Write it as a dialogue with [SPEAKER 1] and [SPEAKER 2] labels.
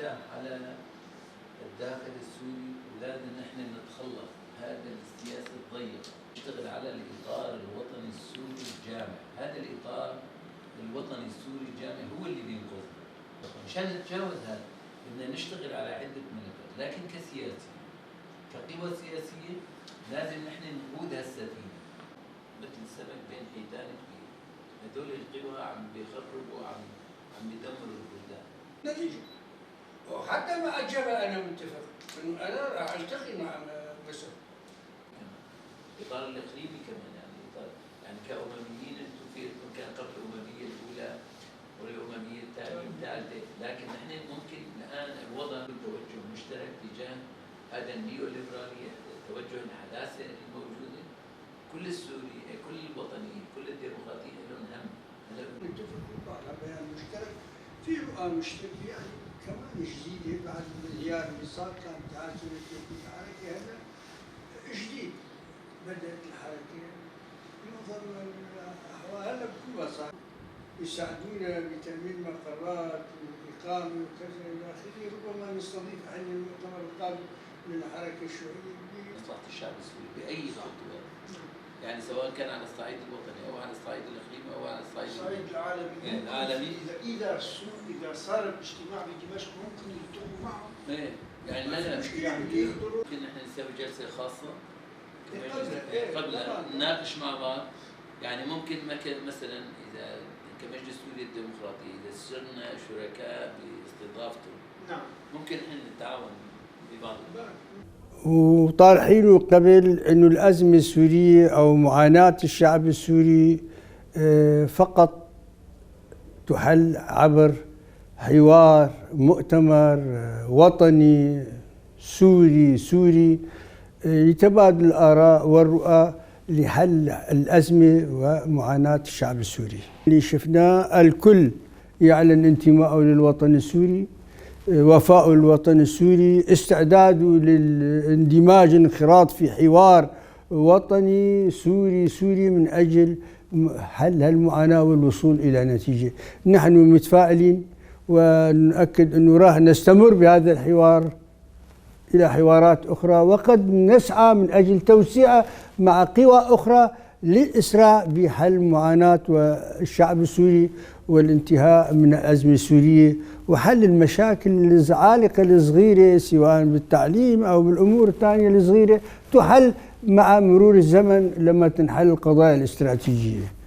[SPEAKER 1] مفتاح على الداخل السوري، ولازم نحن نتخلص هذا السياسة الضيقة، نشتغل على الإطار الوطني السوري الجامع. هذا الإطار الوطني السوري الجامع هو اللي بينقذنا. مشان نتجاوز هذا بدنا نشتغل على عدة ملفات، لكن كسياسي كقوى سياسية لازم نحن نقود هالسفينة مثل السمك بين حيتان كبير. هدول القوى عم بيخربوا عم بيدمروا البلدان.
[SPEAKER 2] نتيجة وحتى مع الجبل أنا متفق إنه أنا راح ألتقي مع مصر.
[SPEAKER 1] الإطار الإقليمي كمان يعني كأمميين أنتم في لكم كان قبل الأممية الأولى والأممية الثانية والثالثة، لكن نحن ممكن الآن الوضع توجه مشترك تجاه هذا النيوليبرالية، توجه الحداثة الموجودة. كل السوري كل الوطنيين كل الديمقراطيين لهم هم.
[SPEAKER 2] نتفق على بيان مشترك في رؤى مشتركة يعني كمان جديدة بعد الانهيار اللي صار كان تعازل الحركة هذا جديد. بدأت الحركة بنظر الأحوال هلا بكل بساطة يساعدونا بتأمين مقرات والإقامة وكذا إلى آخره. ربما نستضيف عن المؤتمر القادم للحركة الشيوعية
[SPEAKER 1] مصلحة الشعب السوري بأي خطوة، يعني سواء كان على الصعيد الوطني أو على الصعيد الإقليمي أو على الصعيد العالمي.
[SPEAKER 2] إذا صار الاجتماع بدمشق ممكن يلتقوا معهم.
[SPEAKER 1] يعني لا ممكن نحن نسوي جلسة خاصة قبل نناقش مع بعض. يعني ممكن مثلا إذا كمجلس سوريا الديمقراطي إذا صرنا شركاء باستضافته، نعم ممكن نحن نتعاون ببعض.
[SPEAKER 2] وطارحينه قبل انه الازمه السوريه او معاناه الشعب السوري فقط تحل عبر حوار مؤتمر وطني سوري يتبادل الاراء والرؤى لحل الازمه ومعاناه الشعب السوري. اللي شفناه الكل يعلن انتمائه للوطن السوري، وفاء الوطن السوري، استعداده للاندماج انخراط في حوار وطني سوري من أجل حل هالمعاناة والوصول إلى نتيجة. نحن متفائلين ونؤكد أنه راح نستمر بهذا الحوار إلى حوارات أخرى، وقد نسعى من أجل توسيعه مع قوى أخرى للإسراع بحل معاناة الشعب السوري والانتهاء من الأزمة السورية وحل المشاكل العالقة الصغيرة سواء بالتعليم أو بالأمور الثانية الصغيرة تحل مع مرور الزمن لما تنحل القضايا الاستراتيجية.